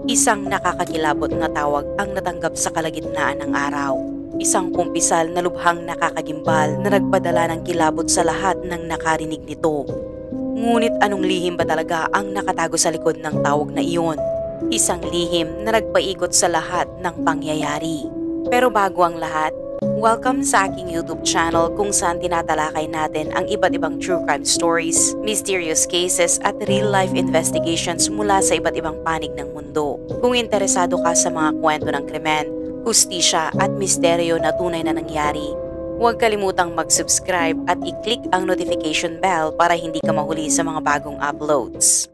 Isang nakakakilabot na tawag ang natanggap sa kalagitnaan ng araw. Isang kumpisal na lubhang nakakagimbal na nagpadala ng kilabot sa lahat ng nakarinig nito. Ngunit anong lihim ba talaga ang nakatago sa likod ng tawag na iyon? Isang lihim na nagpaikot sa lahat ng pangyayari. Pero bago ang lahat, welcome sa aking YouTube channel kung saan tinatalakay natin ang iba't ibang true crime stories, mysterious cases at real-life investigations mula sa iba't ibang panig ng mundo. Kung interesado ka sa mga kwento ng krimen, hustisya at misteryo na tunay na nangyari, huwag kalimutang mag-subscribe at i-click ang notification bell para hindi ka mahuli sa mga bagong uploads.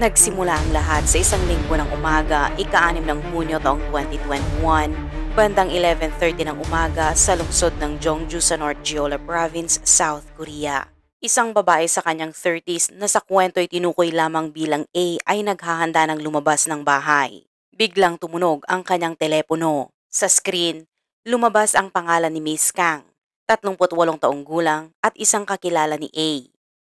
Nagsimula ang lahat sa isang linggo ng umaga, ika-6 ng Hunyo taong 2021, bandang 11:30 ng umaga sa lungsod ng Jeongju sa North Jeolla Province, South Korea. Isang babae sa kanyang 30s na sa kwento'y tinukoy lamang bilang A ay naghahanda ng lumabas ng bahay. Biglang tumunog ang kanyang telepono. Sa screen, lumabas ang pangalan ni Miss Kang, 38 taong gulang at isang kakilala ni A.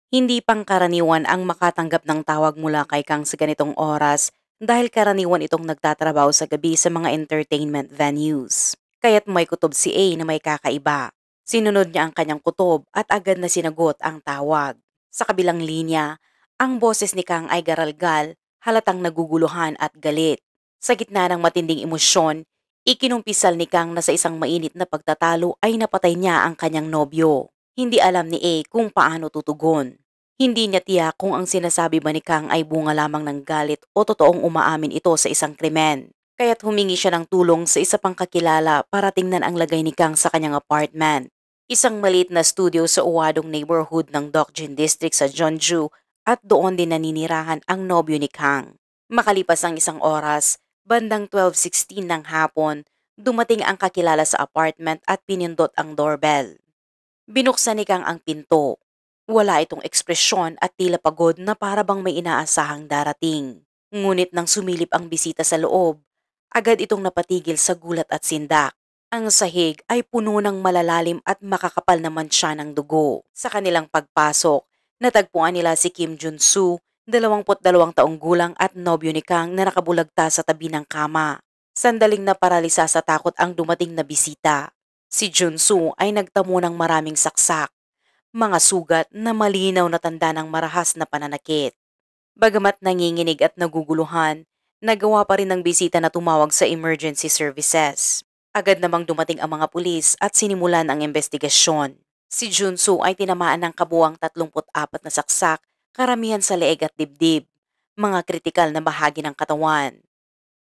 Hindi pangkaraniwan ang makatanggap ng tawag mula kay Kang sa ganitong oras dahil karaniwan itong nagtatrabaho sa gabi sa mga entertainment venues. Kaya't may kutob si A na may kakaiba. Sinunod niya ang kanyang kutob at agad na sinagot ang tawag. Sa kabilang linya, ang boses ni Kang ay garalgal, halatang naguguluhan at galit. Sa gitna ng matinding emosyon, ikinumpisal ni Kang na sa isang mainit na pagtatalo ay napatay niya ang kanyang nobyo. Hindi alam ni A kung paano tutugon. Hindi niya tiyak kung ang sinasabi ba ni Kang ay bunga lamang ng galit o totoong umaamin ito sa isang krimen. Kaya't humingi siya ng tulong sa isa pang kakilala para tingnan ang lagay ni Kang sa kanyang apartment. Isang maliit na studio sa Uwadong neighborhood ng Dokjin District sa Jeonju at doon din naninirahan ang nobyo ni Kang. Makalipas ang isang oras, bandang 12:16 ng hapon, dumating ang kakilala sa apartment at pinindot ang doorbell. Binuksan ni Kang ang pinto. Wala itong ekspresyon at tila pagod na para bang may inaasahang darating. Ngunit nang sumilip ang bisita sa loob, agad itong napatigil sa gulat at sindak. Ang sahig ay puno ng malalalim at makakapal na mantsa ng dugo. Sa kanilang pagpasok, natagpuan nila si Kim Jun-soo, 22 taong gulang at nobyo ni Kang na nakabulagta sa tabi ng kama. Sandaling naparalisa sa takot ang dumating na bisita. Si Jun-soo ay nagtamo ng maraming saksak, mga sugat na malinaw na tanda ng marahas na pananakit. Bagamat nanginginig at naguguluhan, nagawa pa rin ng bisita na tumawag sa emergency services. Agad namang dumating ang mga pulis at sinimulan ang investigasyon. Si Jun-soo ay tinamaan ng kabuuang 34 na saksak, karamihan sa leeg at dibdib, mga kritikal na bahagi ng katawan.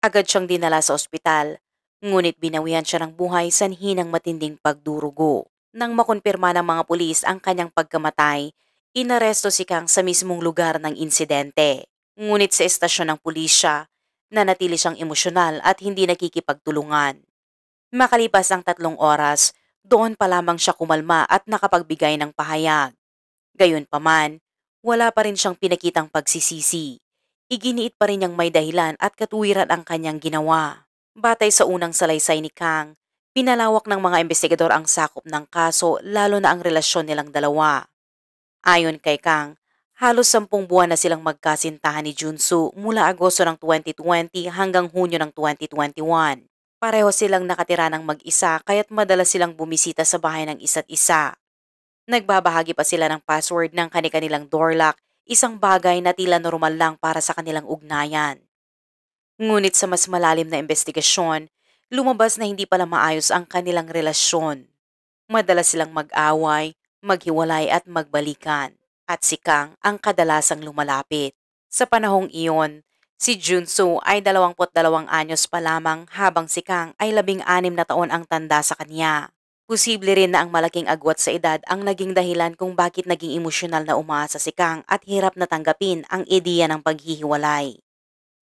Agad siyang dinala sa ospital, ngunit binawian siya ng buhay sanhi ng matinding pagdurugo. Nang makumpirma ng mga pulis ang kanyang pagkamatay, inaresto si Kang sa mismong lugar ng insidente. Ngunit sa estasyon ng pulisya, nanatili siyang emosyonal at hindi nakikipagtulungan. Makalipas ang 3 oras, doon pa lamang siya kumalma at nakapagbigay ng pahayag. Gayunpaman, wala pa rin siyang pinakitang pagsisisi. Iginiit pa rin niyang may dahilan at katuwiran ang kanyang ginawa. Batay sa unang salaysay ni Kang, pinalawak ng mga investigador ang sakop ng kaso lalo na ang relasyon nilang dalawa. Ayon kay Kang, halos 10 buwan na silang magkasintahan ni Jun-soo mula Agosto ng 2020 hanggang Hunyo ng 2021. Pareho silang nakatira ng mag-isa kaya't madalas silang bumisita sa bahay ng isa't isa. Nagbabahagi pa sila ng password ng kani-kanilang door lock, isang bagay na tila normal lang para sa kanilang ugnayan. Ngunit sa mas malalim na investigasyon, lumabas na hindi pala maayos ang kanilang relasyon. Madalas silang mag-away, maghiwalay at magbalikan. At si Kang ang kadalasang lumalapit. Sa panahong iyon, si Jun-soo ay 22 anyos pa lamang habang si Kang ay 16 na taon ang tanda sa kanya. Posible rin na ang malaking agwat sa edad ang naging dahilan kung bakit naging emosyonal na umaasa si Kang at hirap na tanggapin ang ideya ng paghihiwalay.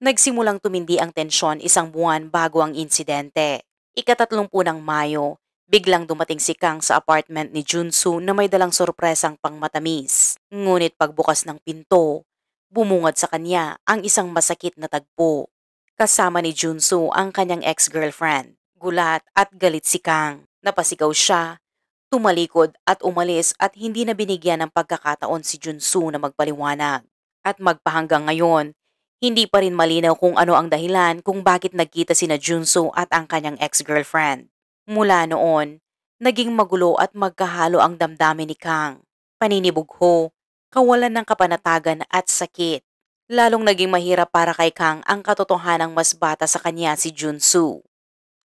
Nagsimulang tumindi ang tensyon 1 buwan bago ang insidente. Ika-30 ng Mayo, biglang dumating si Kang sa apartment ni Jun-soo na may dalang sorpresang pangmatamis. Ngunit pagbukas ng pinto, bumungad sa kanya ang isang masakit na tagpo. Kasama ni Jun-soo ang kanyang ex-girlfriend. Gulat at galit si Kang. Napasigaw siya, tumalikod at umalis at hindi na binigyan ng pagkakataon si Junsu na magpaliwanag. At magpahanggang ngayon, hindi pa rin malinaw kung ano ang dahilan kung bakit nagkita sina Junsu at ang kanyang ex-girlfriend. Mula noon, naging magulo at magkahalo ang damdamin ni Kang. Paninibugho, kawalan ng kapanatagan at sakit. Lalong naging mahirap para kay Kang ang katotohanang mas bata sa kanya si Junsu.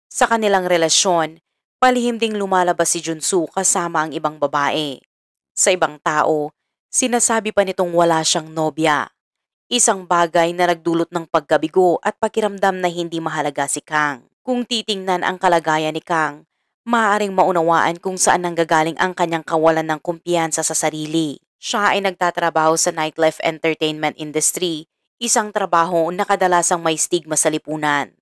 Sa kanilang relasyon, palihim ding lumalabas si Junsu kasama ang ibang babae. Sa ibang tao, sinasabi pa nitong wala siyang nobya. Isang bagay na nagdulot ng pagkabigo at pakiramdam na hindi mahalaga si Kang. Kung titingnan ang kalagayan ni Kang, maaaring maunawaan kung saan nanggagaling ang kanyang kawalan ng kumpiyansa sa sarili. Siya ay nagtatrabaho sa nightlife entertainment industry, isang trabaho na kadalasang may stigma sa lipunan.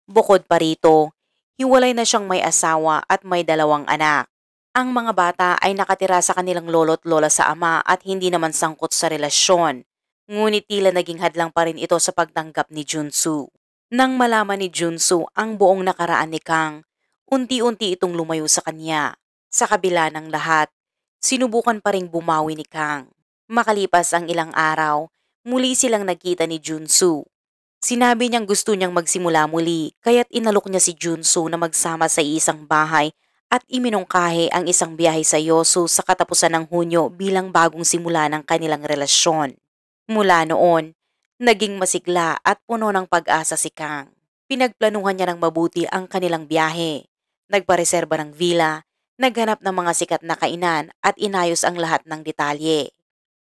Bukod pa rito, hiwalay na siyang may asawa at may 2 anak. Ang mga bata ay nakatira sa kanilang lolo't lola sa ama at hindi naman sangkot sa relasyon. Ngunit tila naging hadlang pa rin ito sa pagtanggap ni Junsu. Nang malaman ni Junsu ang buong nakaraan ni Kang, unti-unti itong lumayo sa kanya. Sa kabila ng lahat, sinubukan pa ring bumawi ni Kang. Makalipas ang ilang araw, muli silang nagkita ni Junsu. Sinabi niyang gusto niyang magsimula muli kaya't inalok niya si Junsu na magsama sa isang bahay at iminungkahi ang isang biyahe sa Yosu sa katapusan ng Hunyo bilang bagong simula ng kanilang relasyon. Mula noon, naging masigla at puno ng pag-asa si Kang. Pinagplanuhan niya ng mabuti ang kanilang biyahe. Nagpareserba ng villa, naghanap ng mga sikat na kainan at inayos ang lahat ng detalye.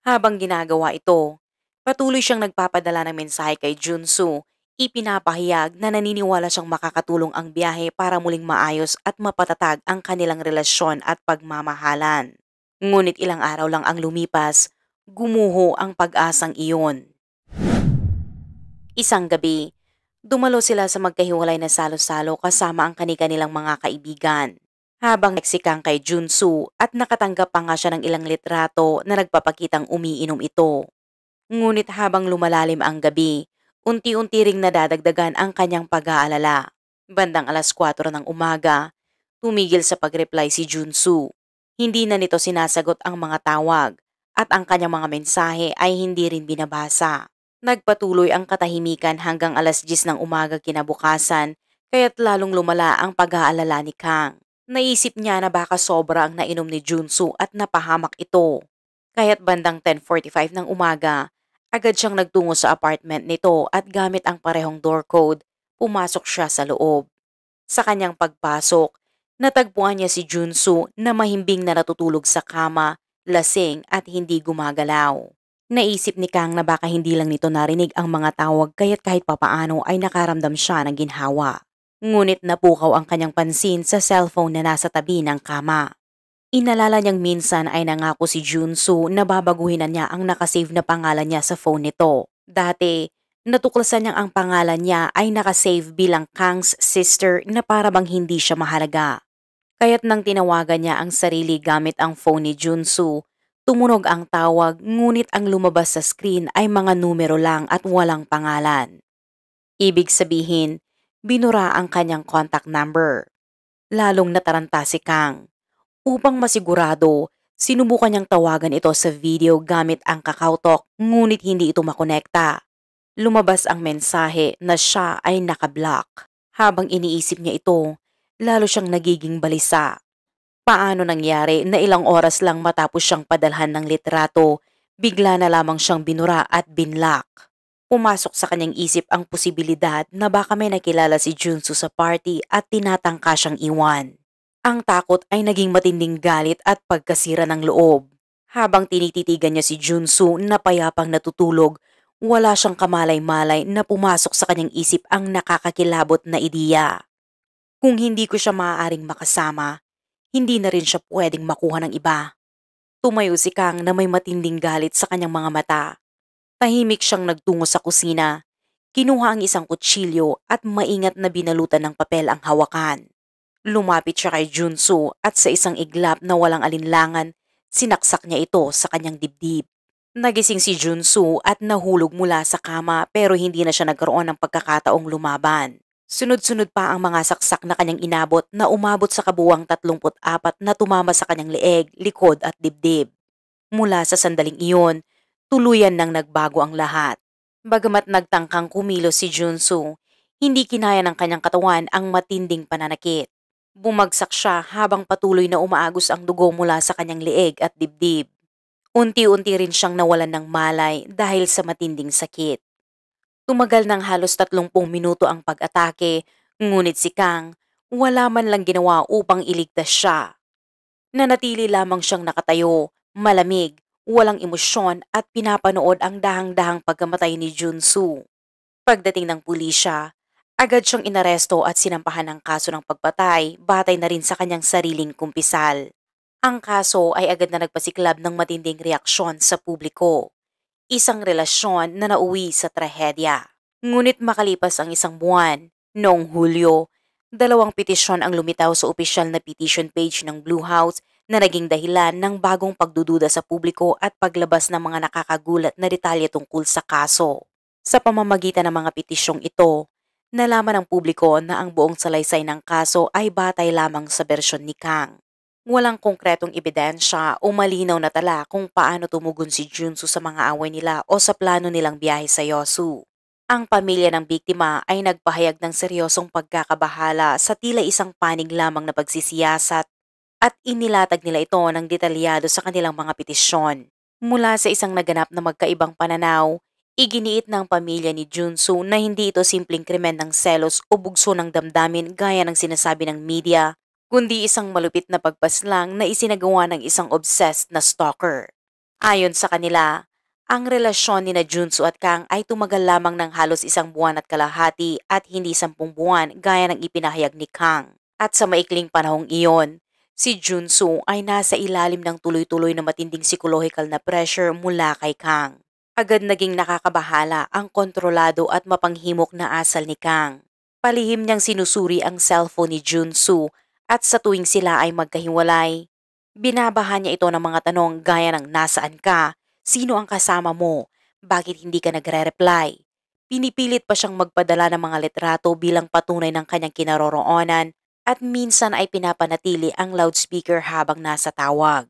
Habang ginagawa ito, patuloy siyang nagpapadala ng mensahe kay Junsu, ipinapahayag na naniniwala siyang makakatulong ang biyahe para muling maayos at mapatatag ang kanilang relasyon at pagmamahalan. Ngunit ilang araw lang ang lumipas, gumuho ang pag-asang iyon. Isang gabi, dumalo sila sa magkahiwalay na salo-salo kasama ang kani-kanilang mga kaibigan. Habang nagsikang kay Junsu at nakatanggap pa nga siya ng ilang litrato na nagpapakitang umiinom ito. Ngunit habang lumalalim ang gabi, unti-unti ring nadadagdagan ang kanyang pag-aalala. Bandang 4:00 ng umaga, tumigil sa pag-reply si Junsu. Hindi na nito sinasagot ang mga tawag at ang kanyang mga mensahe ay hindi rin binabasa. Nagpatuloy ang katahimikan hanggang 10:00 ng umaga kinabukasan kaya't lalong lumala ang pag-aalala ni Kang. Naisip niya na baka sobra ang nainom ni Junsu at napahamak ito. Kaya't bandang 10:45 ng umaga, agad siyang nagtungo sa apartment nito at gamit ang parehong door code, pumasok siya sa loob. Sa kanyang pagpasok, natagpuan niya si Junsu na mahimbing na natutulog sa kama, lasing at hindi gumagalaw. Naisip ni Kang na baka hindi lang nito narinig ang mga tawag kaya't kahit papaano ay nakaramdam siya ng ginhawa. Ngunit napukaw ang kanyang pansin sa cellphone na nasa tabi ng kama. Inalala niyang minsan ay nangako si Junsu na babaguhin na niya ang nakasave na pangalan niya sa phone nito. Dati, natuklasan niyang ang pangalan niya ay nakasave bilang Kang's sister na para bang hindi siya mahalaga. Kaya't nang tinawagan niya ang sarili gamit ang phone ni Junsu, tumunog ang tawag ngunit ang lumabas sa screen ay mga numero lang at walang pangalan. Ibig sabihin, binura ang kanyang contact number. Lalong nataranta si Kang. Upang masigurado, sinubukan niyang tawagan ito sa video gamit ang KakaoTalk ngunit hindi ito makonekta. Lumabas ang mensahe na siya ay nakablock. Habang iniisip niya ito, lalo siyang nagiging balisa. Paano nangyari na ilang oras lang matapos siyang padalhan ng litrato, bigla na lamang siyang binura at binlock? Pumasok sa kanyang isip ang posibilidad na baka may nakilala si Junsu sa party at tinatangka siyang iwan. Ang takot ay naging matinding galit at pagkasira ng loob. Habang tinititigan niya si Junsu na payapang natutulog, wala siyang kamalay-malay na pumasok sa kanyang isip ang nakakakilabot na ideya. Kung hindi ko siya maaaring makasama, hindi na rin siya pwedeng makuha ng iba. Tumayo si Kang na may matinding galit sa kanyang mga mata. Tahimik siyang nagtungo sa kusina. Kinuha ang isang kutsilyo at maingat na binalutan ng papel ang hawakan. Lumapit siya kay Junsu at sa isang iglap na walang alinlangan, sinaksak niya ito sa kanyang dibdib. Nagising si Junsu at nahulog mula sa kama pero hindi na siya nagkaroon ng pagkakataong lumaban. Sunod-sunod pa ang mga saksak na kanyang inabot na umabot sa kabuwang 34 na tumama sa kanyang leeg, likod at dibdib. Mula sa sandaling iyon, tuluyan nang nagbago ang lahat. Bagamat nagtangkang kumilos si Junsu, hindi kinaya ng kanyang katawan ang matinding pananakit. Bumagsak siya habang patuloy na umaagos ang dugo mula sa kanyang leeg at dibdib. Unti-unti rin siyang nawalan ng malay dahil sa matinding sakit. Tumagal ng halos 30 minuto ang pag-atake, ngunit si Kang wala man lang ginawa upang iligtas siya. Nanatili lamang siyang nakatayo, malamig, walang emosyon at pinapanood ang dahang-dahang pagkamatay ni Junsu. Pagdating ng pulisya, agad siyang inaresto at sinampahan ng kaso ng pagpatay batay na rin sa kanyang sariling kumpisal. Ang kaso ay agad na nagpasiklab ng matinding reaksyon sa publiko. Isang relasyon na nauwi sa trahedya. Ngunit makalipas ang isang buwan, noong Hulyo, 2 petisyon ang lumitaw sa opisyal na petition page ng Blue House na naging dahilan ng bagong pagdududa sa publiko at paglabas ng mga nakakagulat na detalye tungkol sa kaso. Sa pamamagitan ng mga petisyong ito, nalaman ng publiko na ang buong salaysay ng kaso ay batay lamang sa bersyon ni Kang. Walang konkretong ebidensya o malinaw na tala kung paano tumugon si Junsu sa mga away nila o sa plano nilang biyahe sa Yosu. Ang pamilya ng biktima ay nagpahayag ng seryosong pagkakabahala sa tila isang panig lamang na pagsisiyasat at inilatag nila ito ng detalyado sa kanilang mga petisyon. Mula sa isang naganap na magkaibang pananaw, iginiit ng pamilya ni Junsu na hindi ito simpleng krimen ng selos o bugso ng damdamin gaya ng sinasabi ng media, kundi isang malupit na pagpaslang na isinagawa ng isang obsessed na stalker. Ayon sa kanila, ang relasyon ni na Junsu at Kang ay tumagal lamang ng halos 1 buwan at kalahati at hindi 10 buwan gaya ng ipinahayag ni Kang. At sa maikling panahong iyon, si Junsu ay nasa ilalim ng tuloy-tuloy na matinding psychological na pressure mula kay Kang. Agad naging nakakabahala ang kontrolado at mapanghimok na asal ni Kang. Palihim niyang sinusuri ang cellphone ni Junsu at sa tuwing sila ay magkahiwalay, binabahan niya ito ng mga tanong gaya ng nasaan ka, sino ang kasama mo, bakit hindi ka nagre-reply. Pinipilit pa siyang magpadala ng mga litrato bilang patunay ng kanyang kinaroroonan at minsan ay pinapanatili ang loudspeaker habang nasa tawag.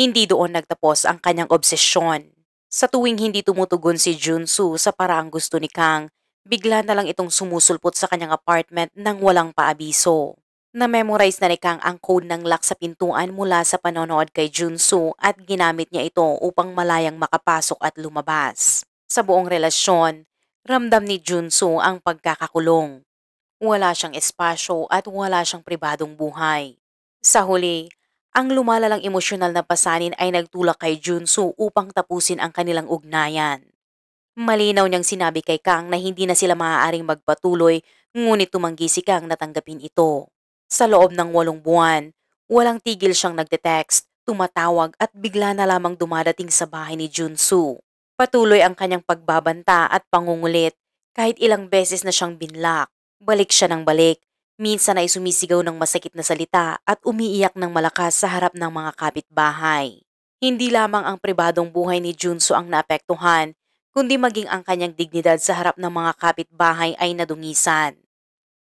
Hindi doon nagtapos ang kanyang obsesyon. Sa tuwing hindi tumutugon si Junsu sa paraang gusto ni Kang, bigla na lang itong sumusulpot sa kanyang apartment nang walang paabiso. Na-memorize na ni Kang ang code ng lock sa pintuan mula sa panonood kay Junsu at ginamit niya ito upang malayang makapasok at lumabas. Sa buong relasyon, ramdam ni Junsu ang pagkakakulong. Wala siyang espasyo at wala siyang pribadong buhay. Sa huli, ang lumalalang emosyonal na pasanin ay nagtulak kay Junsu upang tapusin ang kanilang ugnayan. Malinaw niyang sinabi kay Kang na hindi na sila maaaring magpatuloy, ngunit tumanggi si Kang na tanggapin ito. Sa loob ng 8 buwan, walang tigil siyang nagte-text, tumatawag at bigla na lamang dumadating sa bahay ni Junsu. Patuloy ang kanyang pagbabanta at pangungulit kahit ilang beses na siyang binlock. Balik siya ng balik, minsan ay sumisigaw ng masakit na salita at umiiyak ng malakas sa harap ng mga kapitbahay. Hindi lamang ang pribadong buhay ni Junsu ang naapektuhan, kundi maging ang kanyang dignidad sa harap ng mga kapitbahay ay nadungisan.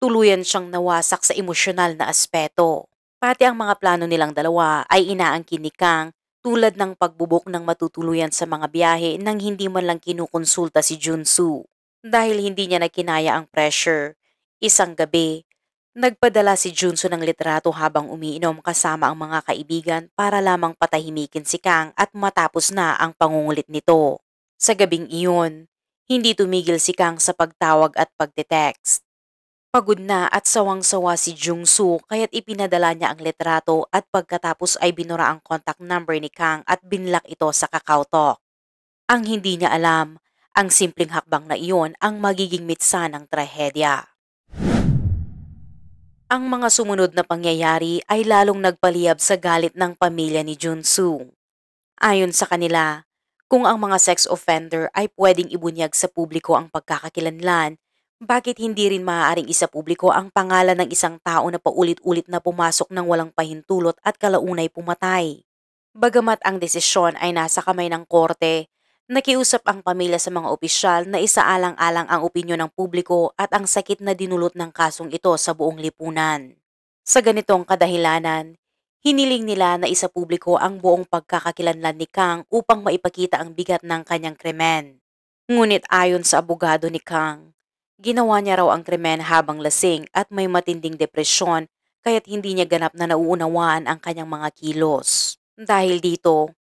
Tuluyan siyang nawasak sa emosyonal na aspeto. Pati ang mga plano nilang dalawa ay inaangkin ni Kang tulad ng pagbubuk ng matutuluyan sa mga biyahe nang hindi man lang kinukonsulta si Junsu. Dahil hindi niya nakinaya ang pressure, isang gabi, nagpadala si Junsu ng litrato habang umiinom kasama ang mga kaibigan para lamang patahimikin si Kang at matapos na ang pangungulit nito. Sa gabing iyon, hindi tumigil si Kang sa pagtawag at pagte-text. Pagod na at sawang-sawa si Junsu kaya't ipinadala niya ang litrato at pagkatapos ay binura ang contact number ni Kang at binlock ito sa KakaoTalk. Ang hindi niya alam, ang simpleng hakbang na iyon ang magiging mitsa ng trahedya. Ang mga sumunod na pangyayari ay lalong nagpaliyab sa galit ng pamilya ni Junsu. Ayon sa kanila, kung ang mga sex offender ay pwedeng ibunyag sa publiko ang pagkakakilanlan, bakit hindi rin maaaring isapubliko ang pangalan ng isang tao na paulit-ulit na pumasok ng walang pahintulot at kalaunay pumatay? Bagamat ang desisyon ay nasa kamay ng korte, Nakiusap ang pamilya sa mga opisyal na isaalang-alang ang opinyon ng publiko at ang sakit na dinulot ng kasong ito sa buong lipunan. Sa ganitong kadahilanan, hiniling nila na isa publiko ang buong pagkakakilanlan ni Kang upang maipakita ang bigat ng kanyang krimen. Ngunit ayon sa abogado ni Kang, ginawa niya raw ang krimen habang lasing at may matinding depresyon kaya't hindi niya ganap na nauunawaan ang kanyang mga kilos. Dahil dito,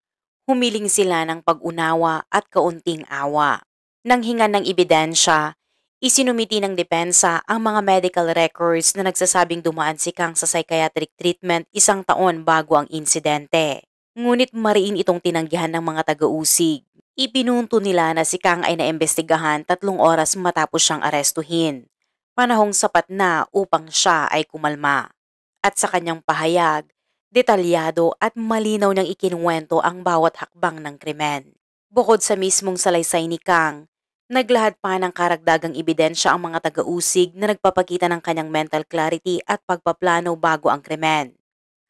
humiling sila ng pag-unawa at kaunting awa. Nang hingan ng ebidensya, isinumiti ng depensa ang mga medical records na nagsasabing dumaan si Kang sa psychiatric treatment 1 taon bago ang insidente. Ngunit mariin itong tinanggihan ng mga taga-usig. Ipinunto nila na si Kang ay naimbestigahan 3 oras matapos siyang arestuhin. Panahong sapat na upang siya ay kumalma. At sa kanyang pahayag, detalyado at malinaw niyang ikinuwento ang bawat hakbang ng krimen. Bukod sa mismong salaysay ni Kang, naglahad pa ng karagdagang ebidensya ang mga taga-usig na nagpapakita ng kanyang mental clarity at pagpaplano bago ang krimen.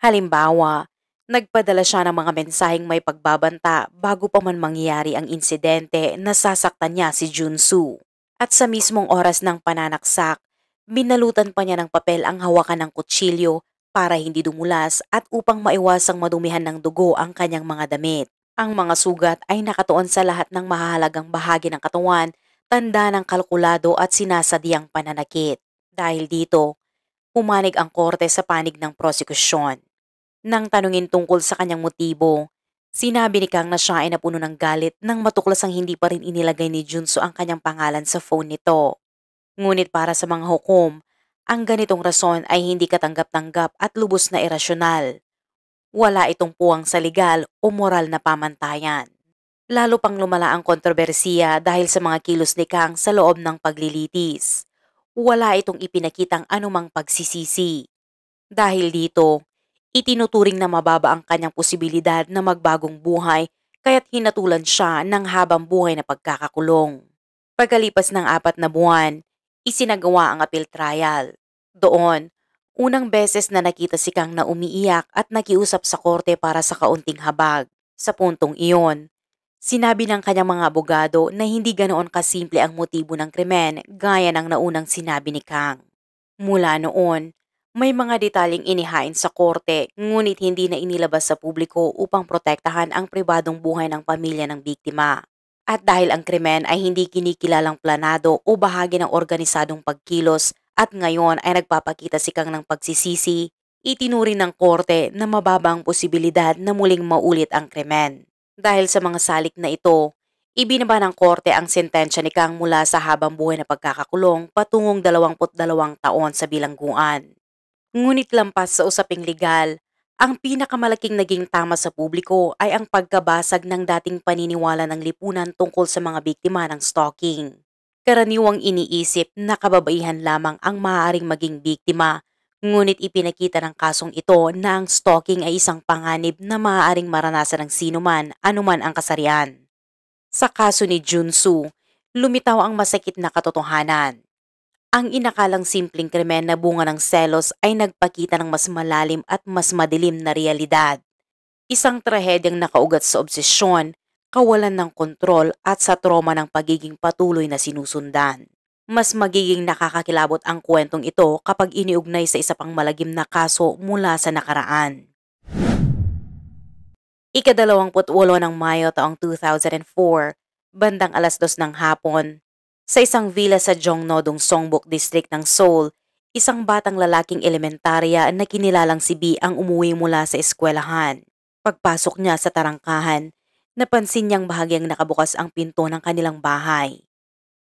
Halimbawa, nagpadala siya ng mga mensaheng may pagbabanta bago pa man mangyari ang insidente na sasaktan niya si Junsu. At sa mismong oras ng pananaksak, binalutan pa niya ng papel ang hawakan ng kutsilyo para hindi dumulas at upang maiwasang madumihan ng dugo ang kanyang mga damit. Ang mga sugat ay nakatuon sa lahat ng mahahalagang bahagi ng katawan, tanda ng kalkulado at sinasadyang pananakit. Dahil dito, pumanig ang korte sa panig ng prosekusyon. Nang tanungin tungkol sa kanyang motibo, sinabi ni Kang na siya ay napuno ng galit nang matuklasang hindi pa rin inilagay ni Junso ang kanyang pangalan sa phone nito. Ngunit para sa mga hukom, ang ganitong rason ay hindi katanggap-tanggap at lubos na irasyonal. Wala itong puwang sa legal o moral na pamantayan. Lalo pang lumala ang kontrobersiya dahil sa mga kilos ni Kang sa loob ng paglilitis. Wala itong ipinakitang anumang pagsisisi. Dahil dito, itinuturing na mababa ang kanyang posibilidad na magbagong buhay kaya't hinatulan siya ng habang buhay na pagkakakulong. Pagkalipas ng 4 na buwan, isinagawa ang appeal trial. Doon, unang beses na nakita si Kang na umiiyak at nakiusap sa korte para sa kaunting habag. Sa puntong iyon, sinabi ng kanyang mga abogado na hindi ganoon kasimple ang motibo ng krimen gaya ng naunang sinabi ni Kang. Mula noon, may mga detalyeng inihain sa korte ngunit hindi na inilabas sa publiko upang protektahan ang pribadong buhay ng pamilya ng biktima. At dahil ang krimen ay hindi kinikilalang planado o bahagi ng organisadong pagkilos at ngayon ay nagpapakita si Kang ng pagsisisi, itinuring ng korte na mababa ang posibilidad na muling maulit ang krimen. Dahil sa mga salik na ito, ibinaba ng korte ang sentensya ni Kang mula sa habang buhay na pagkakakulong patungong 22 taon sa bilangguan. Ngunit lampas sa usaping legal, ang pinakamalaking naging tama sa publiko ay ang pagkabasag ng dating paniniwala ng lipunan tungkol sa mga biktima ng stalking. Karaniwang iniisip na kababaihan lamang ang maaaring maging biktima, ngunit ipinakita ng kasong ito na ang stalking ay isang panganib na maaaring maranasan ng sinuman anuman ang kasarian. Sa kaso ni Junsu, lumitaw ang masakit na katotohanan. Ang inakalang simpleng krimen na bunga ng selos ay nagpakita ng mas malalim at mas madilim na realidad. Isang trahedyang nakaugat sa obsesyon, kawalan ng kontrol at sa trauma ng pagiging patuloy na sinusundan. Mas magiging nakakakilabot ang kwentong ito kapag iniugnay sa isa pang malagim na kaso mula sa nakaraan. Ika-28 ng Mayo taong 2004, bandang 2:00 ng hapon, sa isang villa sa Jongno-dong Songbuk District ng Seoul, isang batang lalaking elementarya na kinilalang si B ang umuwi mula sa eskwelahan. Pagpasok niya sa tarangkahan, napansin niyang bahagyang nakabukas ang pinto ng kanilang bahay.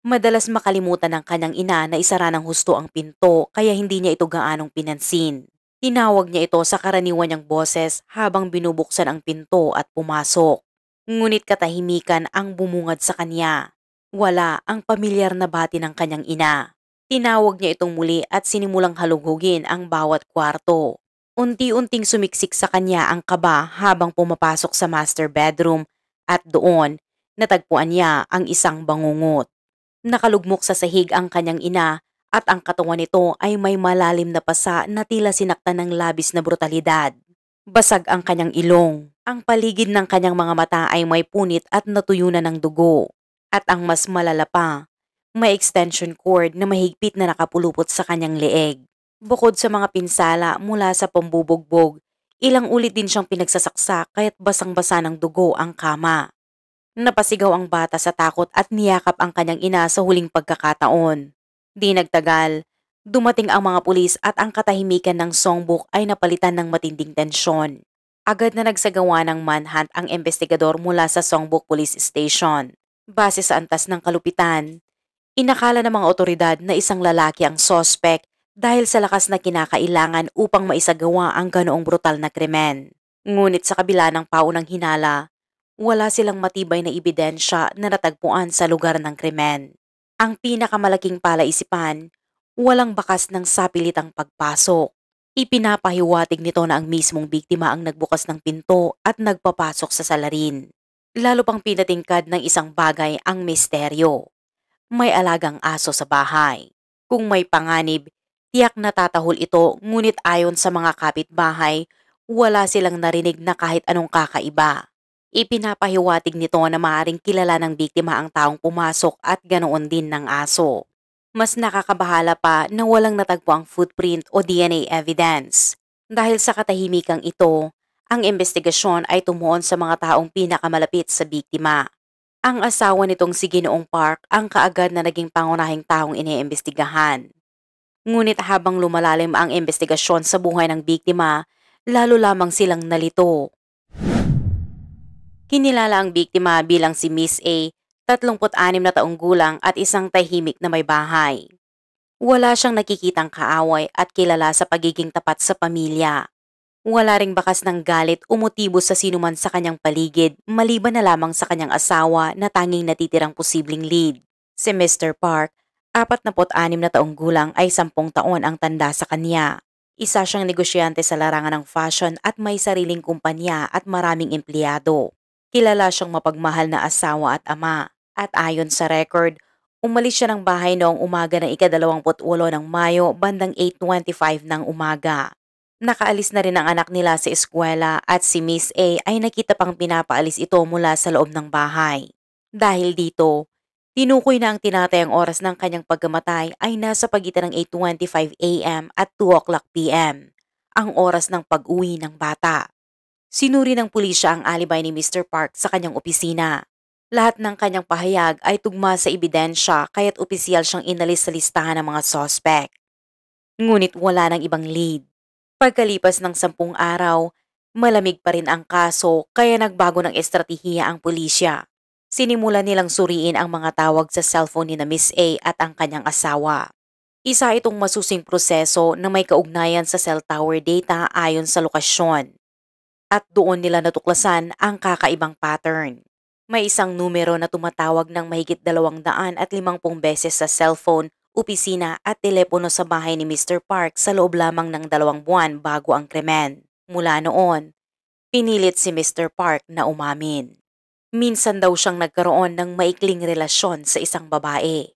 Madalas makalimutan ng kanyang ina na isara ng husto ang pinto kaya hindi niya ito gaanong pinansin. Tinawag niya ito sa karaniwan niyang boses habang binubuksan ang pinto at pumasok. Ngunit katahimikan ang bumungad sa kanya. Wala ang pamilyar na bati ng kanyang ina. Tinawag niya itong muli at sinimulang halughugin ang bawat kwarto. Unti-unting sumiksik sa kanya ang kaba habang pumapasok sa master bedroom at doon natagpuan niya ang isang bangungot. Nakalugmok sa sahig ang kanyang ina at ang katawan nito ay may malalim na pasa na tila sinaktan ng labis na brutalidad. Basag ang kanyang ilong, Ang paligid ng kanyang mga mata ay may punit at natuyo na ng dugo. At ang mas malala pa, may extension cord na mahigpit na nakapulupot sa kanyang leeg. Bukod sa mga pinsala mula sa pambubugbog, ilang ulit din siyang pinagsasaksak kaya't basang-basa ng dugo ang kama. Napasigaw ang bata sa takot at niyakap ang kanyang ina sa huling pagkakataon. Di nagtagal, dumating ang mga pulis at ang katahimikan ng songbook ay napalitan ng matinding tensyon. Agad na nagsagawa ng manhunt ang investigador mula sa Songbuk Police Station. Base sa antas ng kalupitan, inakala ng mga otoridad na isang lalaki ang sospek dahil sa lakas na kinakailangan upang maisagawa ang ganoong brutal na krimen. Ngunit sa kabila ng paunang hinala, wala silang matibay na ebidensya na natagpuan sa lugar ng krimen. Ang pinakamalaking palaisipan, walang bakas ng sapilitang pagpasok. Ipinapahiwatig nito na ang mismong biktima ang nagbukas ng pinto at nagpapasok sa salarin. Lalo pang pinatingkad ng isang bagay ang misteryo. May alagang aso sa bahay. Kung may panganib, tiyak na tatahol ito, ngunit ayon sa mga kapitbahay, wala silang narinig na kahit anong kakaiba. Ipinapahiwatig nito na maaaring kilala ng biktima ang taong pumasok at ganoon din ng aso. Mas nakakabahala pa na walang natagpo ang footprint o DNA evidence. Dahil sa katahimikang ito, ang investigasyon ay tumuon sa mga taong pinakamalapit sa biktima. Ang asawa nitong si Ginoong Park ang kaagad na naging pangunahing taong iniimbestigahan. Ngunit habang lumalalim ang investigasyon sa buhay ng biktima, lalo lamang silang nalito. Kinilala ang biktima bilang si Miss A, 36 na taong gulang at isang tahimik na may bahay. Wala siyang nakikitang kaaway at kilala sa pagiging tapat sa pamilya. Wala ring bakas ng galit o motibo sa sinuman sa kanyang paligid maliban na lamang sa kanyang asawa na tanging natitirang posibleng lead. Si Mr. Park, 46 na taong gulang ay 10 taon ang tanda sa kanya. Isa siyang negosyante sa larangan ng fashion at may sariling kumpanya at maraming empleyado. Kilala siyang mapagmahal na asawa at ama. At ayon sa record, umalis siya ng bahay noong umaga ng ika-28 ng Mayo bandang 8:25 ng umaga. Nakaalis na rin ang anak nila sa eskwela at si Miss A ay nakita pang pinapaalis ito mula sa loob ng bahay. Dahil dito, tinukoy na ang tinatayang oras ng kanyang pagkamatay ay nasa pagitan ng 8:25 a.m. at 2:00 p.m., ang oras ng pag-uwi ng bata. Sinuri ng pulisya ang alibay ni Mr. Park sa kanyang opisina. Lahat ng kanyang pahayag ay tugma sa ebidensya kaya't opisyal siyang inalis sa listahan ng mga sospek. Ngunit wala ng ibang lead. Pagkalipas ng 10 araw, malamig pa rin ang kaso kaya nagbago ng estratehiya ang pulisya. Sinimulan nilang suriin ang mga tawag sa cellphone ni na Miss A at ang kanyang asawa. Isa itong masusing proseso na may kaugnayan sa cell tower data ayon sa lokasyon. At doon nila natuklasan ang kakaibang pattern. May isang numero na tumatawag ng mahigit 250 beses sa cellphone, opisina at telepono sa bahay ni Mr. Park sa loob lamang ng 2 buwan bago ang krimen. Mula noon, pinilit si Mr. Park na umamin. Minsan daw siyang nagkaroon ng maikling relasyon sa isang babae.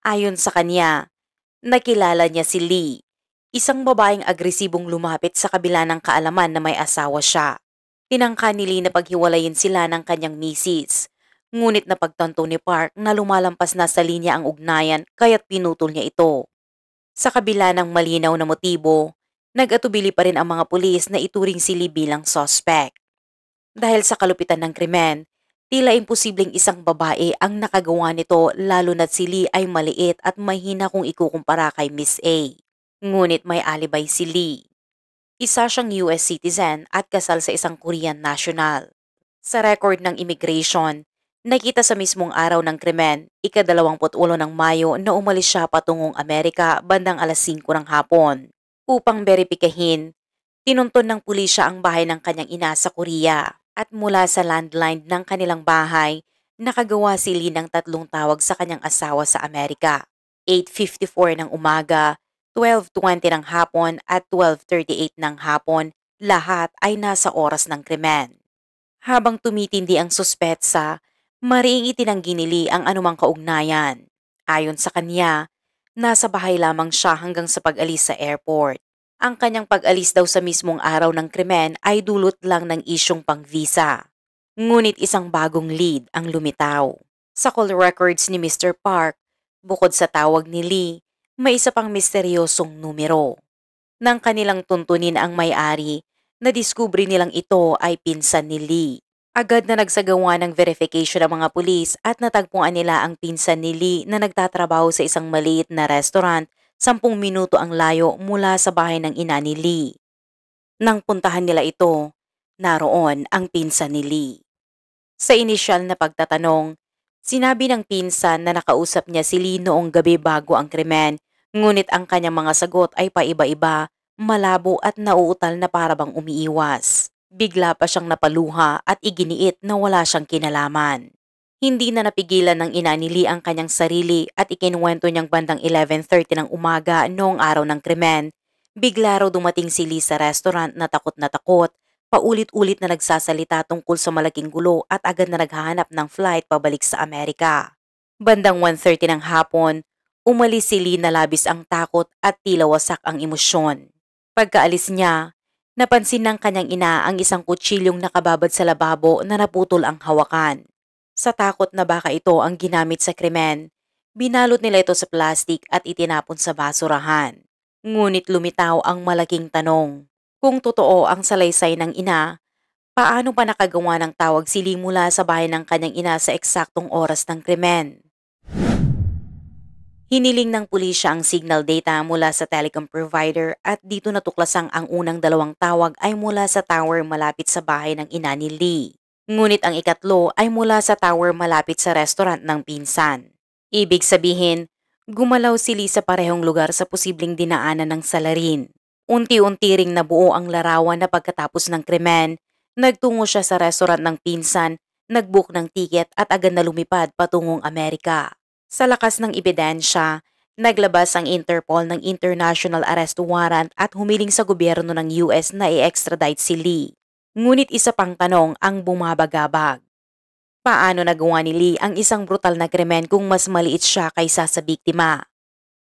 Ayon sa kanya, nakilala niya si Lee, isang babaeng agresibong lumapit sa kabila ng kaalaman na may asawa siya. Tinangka ni Lee na paghiwalayin sila ng kanyang misis. Ngunit napagtanto ni Park na lumalampas na sa linya ang ugnayan kaya't pinutol niya ito. Sa kabila ng malinaw na motibo, nag-atubili pa rin ang mga pulis na ituring si Lee bilang suspect. Dahil sa kalupitan ng krimen, tila imposibleng isang babae ang nakagawa nito lalo na't si Lee ay maliit at mahina kung ikukumpara kay Miss A. Ngunit may alibay si Lee. Isa siyang US citizen at kasal sa isang Korean national. Sa record ng immigration, nakita sa mismong araw ng krimen, ika-28 ng Mayo na umalis siya patungong Amerika bandang alas 5 ng hapon. Upang beripikahin, tinunton ng pulisya ang bahay ng kanyang ina sa Korea at mula sa landline ng kanilang bahay, nakagawa si Lee ng 3 tawag sa kanyang asawa sa Amerika. 8:54 ng umaga, 12:20 ng hapon at 12:38 ng hapon, lahat ay nasa oras ng krimen. Habang tumitindi ang suspetsa, mariing itinanggi ni Lee ang anumang kaugnayan. Ayon sa kanya, nasa bahay lamang siya hanggang sa pag-alis sa airport. Ang kanyang pag-alis daw sa mismong araw ng krimen ay dulot lang ng isyong pang-visa. Ngunit isang bagong lead ang lumitaw. Sa call records ni Mr. Park, bukod sa tawag ni Lee, may isa pang misteryosong numero. Nang kanilang tuntunin ang may-ari, nadiskubre nilang ito ay pinsan ni Lee. Agad na nagsagawa ng verification ang mga pulis at natagpuan nila ang pinsan ni Lee na nagtatrabaho sa isang maliit na restaurant 10 minuto ang layo mula sa bahay ng ina ni Lee. Nang puntahan nila ito, naroon ang pinsan ni Lee. Sa inisyal na pagtatanong, sinabi ng pinsan na nakausap niya si Lee noong gabi bago ang krimen, ngunit ang kanyang mga sagot ay paiba-iba, malabo at nauutal na parabang umiiwas. Bigla pa siyang napaluha at iginiit na wala siyang kinalaman. Hindi na napigilan ng ina ni Lee ang kanyang sarili at ikinuwento niyang bandang 11:30 ng umaga noong araw ng krimen. Bigla raw dumating si Lee sa restaurant na takot, paulit-ulit na nagsasalita tungkol sa malaking gulo at agad na naghahanap ng flight pabalik sa Amerika. Bandang 1:30 ng hapon, umalis si Lee na labis ang takot at tila wasak ang emosyon. Pagkaalis niya, napansin ng kanyang ina ang isang kutsilyong nakababad sa lababo na naputol ang hawakan. Sa takot na baka ito ang ginamit sa krimen, binalot nila ito sa plastik at itinapon sa basurahan. Ngunit lumitaw ang malaking tanong. Kung totoo ang salaysay ng ina, paano pa nakagawa ng tawag si Lee mula sa bahay ng kanyang ina sa eksaktong oras ng krimen? Hiniling ng pulisya ang signal data mula sa telecom provider at dito natuklasang ang unang 2 tawag ay mula sa tower malapit sa bahay ng ina ni Lee. Ngunit ang ikatlo ay mula sa tower malapit sa restaurant ng pinsan. Ibig sabihin, gumalaw si Lee sa parehong lugar sa posibleng dinaanan ng salarin. Unti-unti ring nabuo ang larawan na pagkatapos ng krimen, nagtungo siya sa restaurant ng pinsan, nag-book ng tiket at agad na lumipad patungong Amerika. Sa lakas ng ebidensya, naglabas ang Interpol ng International Arrest Warrant at humiling sa gobyerno ng US na i-extradite si Lee. Ngunit isa pang tanong ang bumabagabag. Paano nagawa ni Lee ang isang brutal na krimen kung mas maliit siya kaysa sa biktima?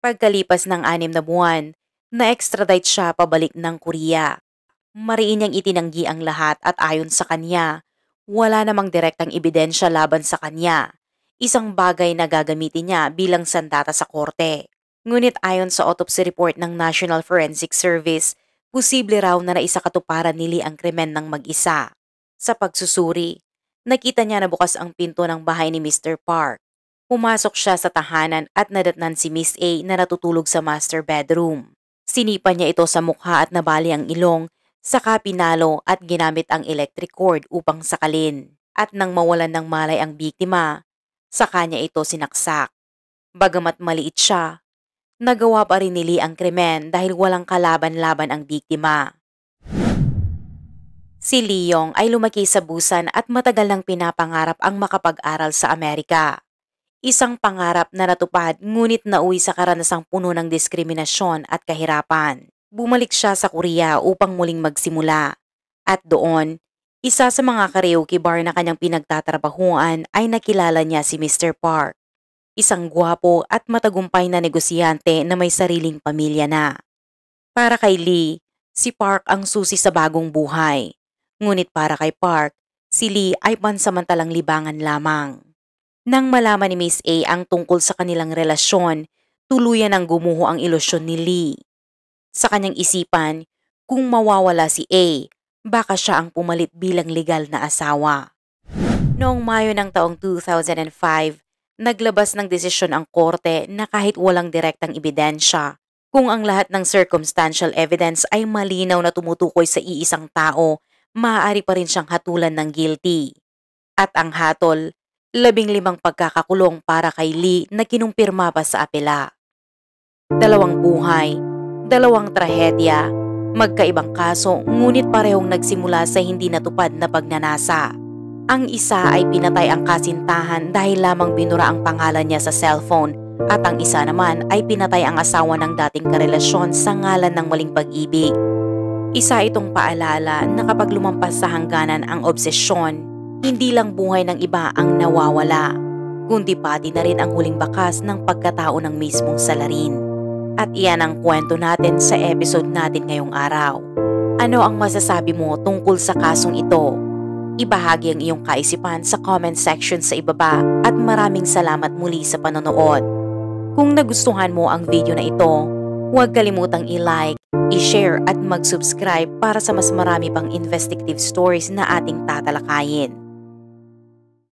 Pagkalipas ng 6 na buwan, na-extradite siya pabalik ng Korea. Mariin niyang itinanggi ang lahat at ayon sa kanya, wala namang direktang ebidensya laban sa kanya. Isang bagay na gagamitin niya bilang sandata sa korte. Ngunit ayon sa autopsy report ng National Forensic Service, posible raw na naisakatuparan ni Lee ang krimen ng mag-isa. Sa pagsusuri, nakita niya na bukas ang pinto ng bahay ni Mr. Park. Pumasok siya sa tahanan at nadatnan si Miss A na natutulog sa master bedroom. Sinipa niya ito sa mukha at nabali ang ilong, saka pinalo at ginamit ang electric cord upang sakalin. At nang mawalan ng malay ang biktima, saka niya ito sinaksak. Bagamat maliit siya, nagawa pa rin ni Lee ang krimen dahil walang kalaban-laban ang biktima. Si Leong ay lumaki sa Busan at matagal nang pinapangarap ang makapag-aral sa Amerika. Isang pangarap na natupad ngunit nauwi sa karanasang puno ng diskriminasyon at kahirapan. Bumalik siya sa Korea upang muling magsimula. At doon, isa sa mga karaoke bar na kanyang pinagtatrabahuan ay nakilala niya si Mr. Park. Isang gwapo at matagumpay na negosyante na may sariling pamilya na. Para kay Lee, si Park ang susi sa bagong buhay. Ngunit para kay Park, si Lee ay pansamantalang libangan lamang. Nang malaman ni Miss A ang tungkol sa kanilang relasyon, tuluyan ang gumuho ang ilusyon ni Lee. Sa kanyang isipan, kung mawawala si A, baka siya ang pumalit bilang legal na asawa. Noong Mayo ng taong 2005, naglabas ng desisyon ang korte na kahit walang direktang ebidensya, kung ang lahat ng circumstantial evidence ay malinaw na tumutukoy sa iisang tao, maaari pa rin siyang hatulan ng guilty. At ang hatol, 15 pagkakakulong para kay Lee na kinumpirma pa sa apela. 2 buhay, 2 trahedya, magkaibang kaso ngunit parehong nagsimula sa hindi natupad na pagnanasa. Ang isa ay pinatay ang kasintahan dahil lamang binura ang pangalan niya sa cellphone at ang isa naman ay pinatay ang asawa ng dating karelasyon sa ngalan ng maling pag-ibig. Isa itong paalala na kapag lumampas sa hangganan ang obsesyon, hindi lang buhay ng iba ang nawawala, kundi pati na rin ang huling bakas ng pagkatao ng mismong salarin. At iyan ang kwento natin sa episode natin ngayong araw. Ano ang masasabi mo tungkol sa kasong ito? Ibahagi ang iyong kaisipan sa comment section sa ibaba at maraming salamat muli sa panonood. Kung nagustuhan mo ang video na ito, huwag kalimutang i-like, i-share at mag-subscribe para sa mas marami pang investigative stories na ating tatalakayin.